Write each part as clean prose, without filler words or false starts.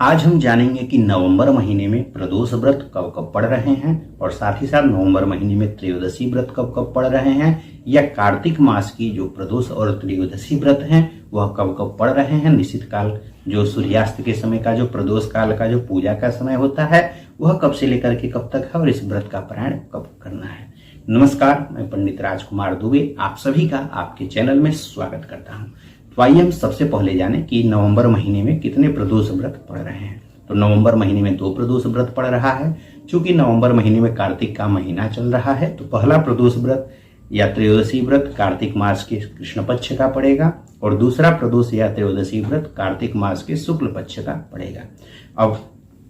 आज हम जानेंगे कि नवंबर महीने में प्रदोष व्रत कब कब पड़ रहे हैं और साथ ही साथ नवंबर महीने में त्रयोदशी व्रत कब कब पड़ रहे हैं या कार्तिक मास की जो प्रदोष और त्रयोदशी व्रत हैं वह कब कब पड़ रहे हैं। निश्चित काल जो सूर्यास्त के समय का जो प्रदोष काल का जो पूजा का समय होता है वह कब से लेकर के कब तक है और इस व्रत का पारायण कब करना है। नमस्कार, मैं पंडित राजकुमार दुबे आप सभी का आपके चैनल में स्वागत करता हूँ। तो आइए हम सबसे पहले जाने कि नवंबर महीने में कितने प्रदोष व्रत पड़ रहे हैं। तो नवंबर महीने में 2 प्रदोष व्रत पड़ रहा है। क्योंकि नवंबर महीने में कार्तिक का महीना चल रहा है तो पहला प्रदोष व्रत या त्रयोदशी व्रत कार्तिक मास के कृष्ण पक्ष का पड़ेगा और दूसरा प्रदोष या त्रयोदशी व्रत कार्तिक मास के शुक्ल पक्ष का पड़ेगा। अब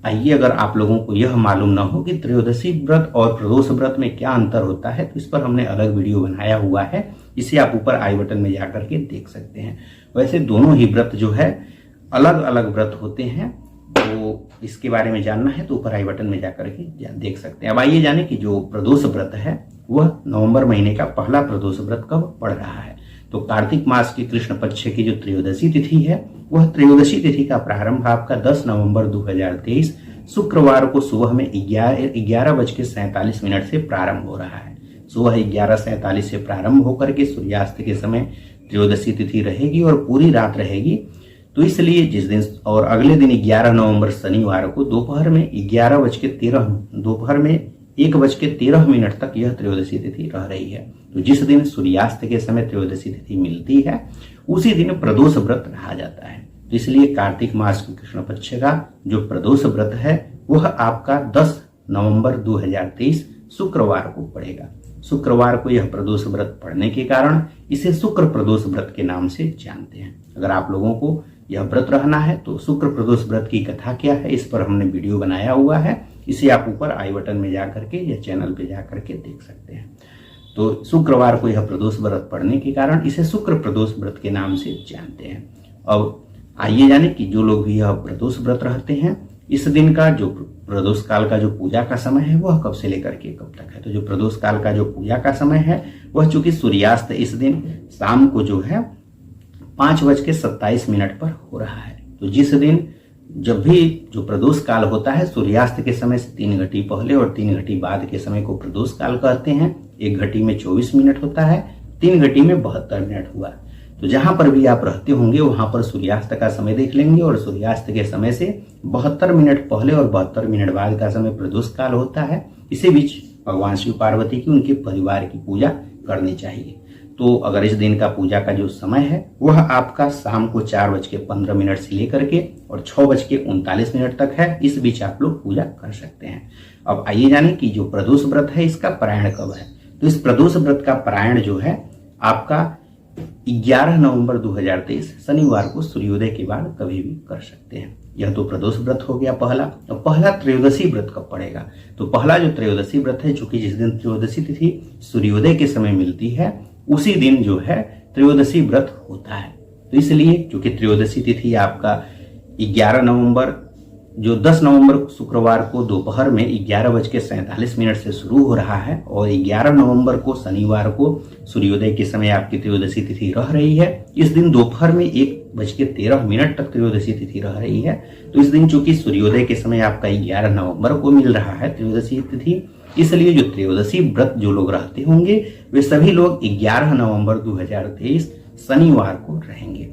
आइए, अगर आप लोगों को यह मालूम न हो कि त्रयोदशी व्रत और प्रदोष व्रत में क्या अंतर होता है तो इस पर हमने अलग वीडियो बनाया हुआ है, इसे आप ऊपर आई बटन में जाकर के देख सकते हैं। वैसे दोनों ही व्रत जो है अलग अलग व्रत होते हैं, तो इसके बारे में जानना है तो ऊपर आई बटन में जाकर के देख सकते हैं। अब आइए जाने कि जो प्रदोष व्रत है वह नवंबर महीने का पहला प्रदोष व्रत कब पड़ रहा है। तो कार्तिक मास की कृष्ण पक्ष की जो त्रयोदशी तिथि है वह त्रयोदशी तिथि का प्रारंभ आपका 10 नवंबर 2023 शुक्रवार को सुबह में 11:47 से प्रारंभ हो रहा है। सुबह 11:47 से प्रारंभ होकर के सूर्यास्त के समय त्रयोदशी तिथि रहेगी और पूरी रात रहेगी। तो इसलिए जिस दिन और अगले दिन 11 नवंबर शनिवार को दोपहर में 1:13 तक यह त्रयोदशी तिथि रह रही है। तो जिस दिन सूर्यास्त के समय त्रयोदशी तिथि मिलती है उसी दिन प्रदोष व्रत रहा जाता है। तो इसलिए कार्तिक मास की कृष्ण पक्ष का जो प्रदोष व्रत है वह आपका 10 नवंबर 2023 शुक्रवार को पड़ेगा। शुक्रवार को यह प्रदोष व्रत पड़ने के कारण इसे शुक्र प्रदोष व्रत के नाम से जानते हैं। अगर आप लोगों को यह व्रत रहना है तो शुक्र प्रदोष व्रत की कथा क्या है इस पर हमने वीडियो बनाया हुआ है, इसे आप ऊपर आई बटन में जाकर के या चैनल पे जाकर के देख सकते हैं। तो शुक्रवार को यह प्रदोष व्रत पड़ने के कारण इसे शुक्र प्रदोष व्रत के नाम से जानते हैं। अब आइए जाने कि जो लोग भी यह प्रदोष व्रत रहते हैं इस दिन का जो प्रदोष काल का जो पूजा का समय है वह कब से लेकर के कब तक है। तो जो प्रदोष काल का जो पूजा का समय है वह चूंकि सूर्यास्त इस दिन शाम को जो है 5:27 पर हो रहा है। तो जिस दिन जब भी जो प्रदोष काल होता है सूर्यास्त के समय से 3 घटी पहले और 3 घटी बाद के समय को प्रदोष काल कहते हैं। 1 घटी में 24 मिनट होता है, 3 घटी में 72 मिनट हुआ। तो जहां पर भी आप रहते होंगे वहां पर सूर्यास्त का समय देख लेंगे और सूर्यास्त के समय से 72 मिनट पहले और 72 मिनट बाद का समय प्रदोष काल होता है। इसी बीच भगवान शिव पार्वती की उनके परिवार की पूजा करनी चाहिए। तो अगर इस दिन का पूजा का जो समय है वह आपका शाम को 4:15 से लेकर के और 6:39 तक है, इस बीच आप लोग पूजा कर सकते हैं। अब आइए जाने कि जो प्रदोष व्रत है इसका पारायण कब है। तो इस प्रदोष व्रत का पारायण जो है आपका 11 नवंबर 2023 शनिवार को सूर्योदय के बाद कभी भी कर सकते हैं। यह तो प्रदोष व्रत हो गया पहला। तो पहला त्रयोदशी व्रत कब पड़ेगा। तो पहला जो त्रयोदशी व्रत है चूंकि जिस दिन त्रयोदशी तिथि सूर्योदय के समय मिलती है उसी दिन जो है त्रयोदशी व्रत होता है। तो इसलिए चूंकि त्रयोदशी तिथि आपका 11 नवंबर जो 10 नवंबर शुक्रवार को दोपहर में 11:47 से शुरू हो रहा है और 11 नवंबर को शनिवार को सूर्योदय के समय आपकी त्रयोदशी तिथि रह रही है। इस दिन दोपहर में 1:13 तक त्रयोदशी तिथि रह रही है। तो इस दिन चूंकि सूर्योदय के समय आपका 11 नवंबर को मिल रहा है त्रयोदशी तिथि, इसलिए जो त्रयोदशी व्रत जो लोग रहते होंगे वे सभी लोग 11 नवंबर 2023 शनिवार को रहेंगे।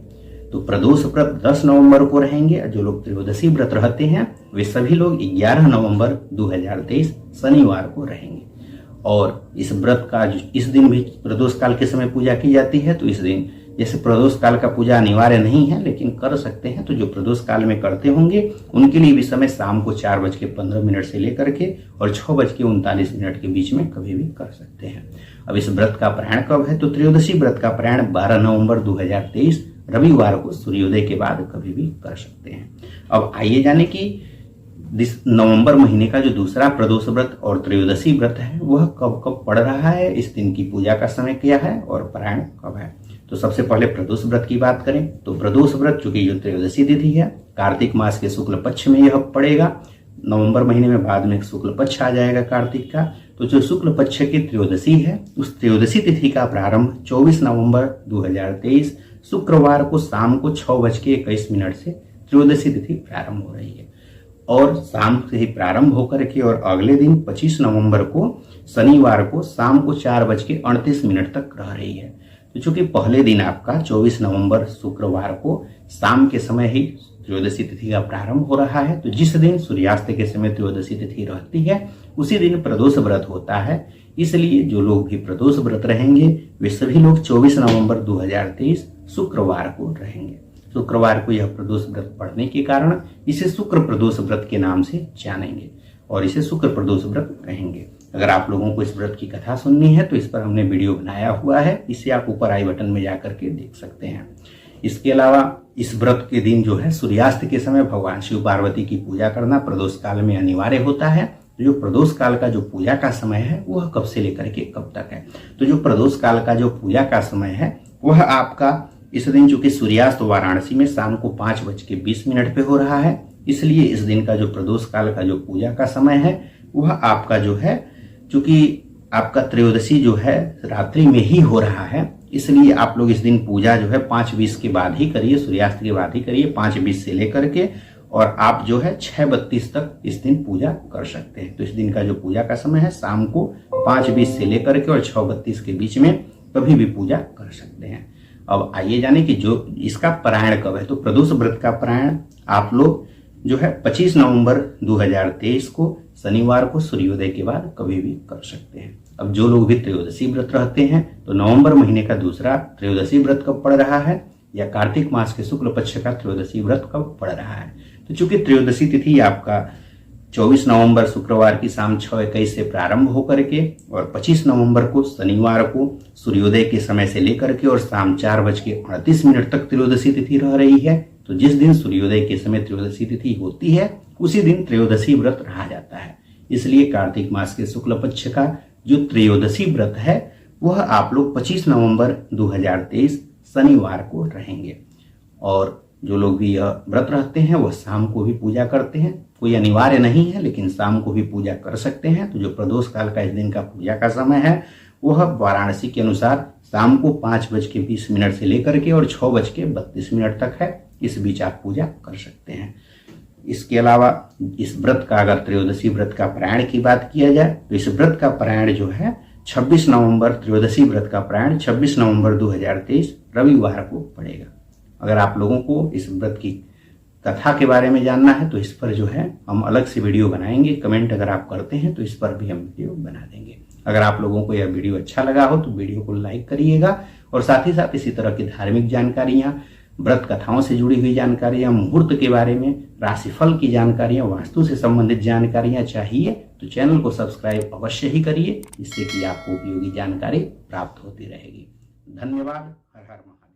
तो प्रदोष व्रत 10 नवंबर को रहेंगे। जो लोग त्रयोदशी व्रत रहते हैं वे सभी लोग 11 नवंबर 2023 शनिवार को रहेंगे। और इस व्रत का इस दिन भी प्रदोष काल के समय पूजा की जाती है। तो इस दिन जैसे प्रदोष काल का पूजा अनिवार्य नहीं है लेकिन कर सकते हैं, तो जो प्रदोष काल में करते होंगे उनके लिए भी समय शाम को 4:15 से लेकर के और 6:39 के बीच में कभी भी कर सकते हैं। अब इस व्रत का पारायण कब है। तो त्रयोदशी व्रत का पारायण 12 नवंबर 2023 रविवार को सूर्योदय के बाद कभी भी कर सकते हैं। अब आइए जाने कि नवंबर महीने का जो दूसरा प्रदोष व्रत और त्रयोदशी व्रत है वह कब कब पड़ रहा है, इस दिन की पूजा का समय क्या है और पारायण कब है। तो सबसे पहले प्रदोष व्रत की बात करें तो प्रदोष व्रत चूंकि जो त्रयोदशी तिथि है कार्तिक मास के शुक्ल पक्ष में यह पड़ेगा। नवंबर महीने में बाद में शुक्ल पक्ष आ जाएगा कार्तिक का। तो जो शुक्ल पक्ष की त्रयोदशी है उस त्रयोदशी तिथि का प्रारंभ 24 नवंबर 2023 शुक्रवार को शाम को 6:21 से त्रयोदशी तिथि प्रारंभ हो रही है और शाम से ही प्रारंभ होकर के और अगले दिन 25 नवंबर को शनिवार को शाम को 4:38 तक रह रही है। तो चूंकि पहले दिन आपका 24 नवंबर शुक्रवार को शाम के समय ही त्रयोदशी तिथि का प्रारंभ हो रहा है, तो जिस दिन सूर्यास्त के समय त्रयोदशी तिथि रहती है उसी दिन प्रदोष व्रत होता है। इसलिए जो लोग भी प्रदोष व्रत रहेंगे वे सभी लोग 24 नवंबर 2023 शुक्रवार को रहेंगे। शुक्रवार को यह प्रदोष व्रत पड़ने के कारण इसे शुक्र प्रदोष व्रत के नाम से जानेंगे और इसे शुक्र प्रदोष व्रत कहेंगे। अगर आप लोगों को इस व्रत की कथा सुननी है तो इस पर हमने वीडियो बनाया हुआ है, इसे आप ऊपर आई बटन में जाकर के देख सकते हैं। इसके अलावा इस व्रत के दिन जो है सूर्यास्त के समय भगवान शिव पार्वती की पूजा करना प्रदोष काल में अनिवार्य होता है। जो प्रदोष काल का जो पूजा का समय है वह कब से लेकर के कब तक है? तो जो प्रदोष काल का जो पूजा का समय है वह आपका इस दिन चूंकि सूर्यास्त वाराणसी में शाम को 5:20 पे हो रहा है, इसलिए इस दिन का जो प्रदोष काल का जो पूजा का समय है वह आपका जो है चूंकि आपका त्रयोदशी जो है रात्रि में ही हो रहा है, इसलिए आप लोग इस दिन पूजा जो है 5:20 के बाद ही करिए, सूर्यास्त के बाद ही करिए, 5:20 से लेकर के और आप जो है 6:32 तक इस दिन पूजा कर सकते हैं। तो इस दिन का जो पूजा का समय है शाम को 5:20 से लेकर के और 6:32 के बीच में कभी भी पूजा कर सकते हैं। अब आइए जाने कि जो इसका पारायण कब है। तो प्रदोष व्रत का पारायण आप लोग जो है 25 नवंबर 2023 को शनिवार को सूर्योदय के बाद कभी भी कर सकते हैं। अब जो लोग भी त्रयोदशी व्रत रहते हैं तो नवंबर महीने का दूसरा त्रयोदशी व्रत कब पड़ रहा है या कार्तिक मास के शुक्ल पक्ष का त्रयोदशी व्रत कब पड़ रहा है। तो चूंकि त्रयोदशी तिथि आपका 24 नवंबर शुक्रवार की शाम 6:21 से प्रारंभ होकर के और 25 नवंबर को शनिवार को सूर्योदय के समय से लेकर के और शाम 4:38 तक त्रयोदशी तिथि रह रही है। तो जिस दिन सूर्योदय के समय त्रयोदशी तिथि होती है उसी दिन त्रयोदशी व्रत रहा जाता है। इसलिए कार्तिक मास के शुक्ल पक्ष का जो त्रयोदशी व्रत है वह आप लोग 25 नवंबर 2023 शनिवार को रहेंगे। और जो लोग भी यह व्रत रहते हैं वह शाम को भी पूजा करते हैं, कोई अनिवार्य नहीं है लेकिन शाम को भी पूजा कर सकते हैं। तो जो प्रदोष काल का इस दिन का पूजा का समय है वह वाराणसी के अनुसार शाम को 5:20 से लेकर के और 6:32 तक है, इस बीच आप पूजा कर सकते हैं। इसके अलावा इस व्रत का अगर त्रयोदशी व्रत का पारायण की बात किया जाए तो इस व्रत का पारायण जो है 26 नवंबर त्रयोदशी व्रत का पारायण 26 नवंबर 2023 रविवार को पड़ेगा। अगर आप लोगों को इस व्रत की कथा के बारे में जानना है तो इस पर जो है हम अलग से वीडियो बनाएंगे। कमेंट अगर आप करते हैं तो इस पर भी हम वीडियो बना देंगे। अगर आप लोगों को यह वीडियो अच्छा लगा हो तो वीडियो को लाइक करिएगा और साथ ही साथ इसी तरह की धार्मिक जानकारियां, व्रत कथाओं से जुड़ी हुई जानकारियां, मुहूर्त के बारे में, राशिफल की जानकारियां, वास्तु से संबंधित जानकारियां चाहिए तो चैनल को सब्सक्राइब अवश्य ही करिए, जिससे कि आपको उपयोगी जानकारी प्राप्त होती रहेगी। धन्यवाद। हर हर महादेव।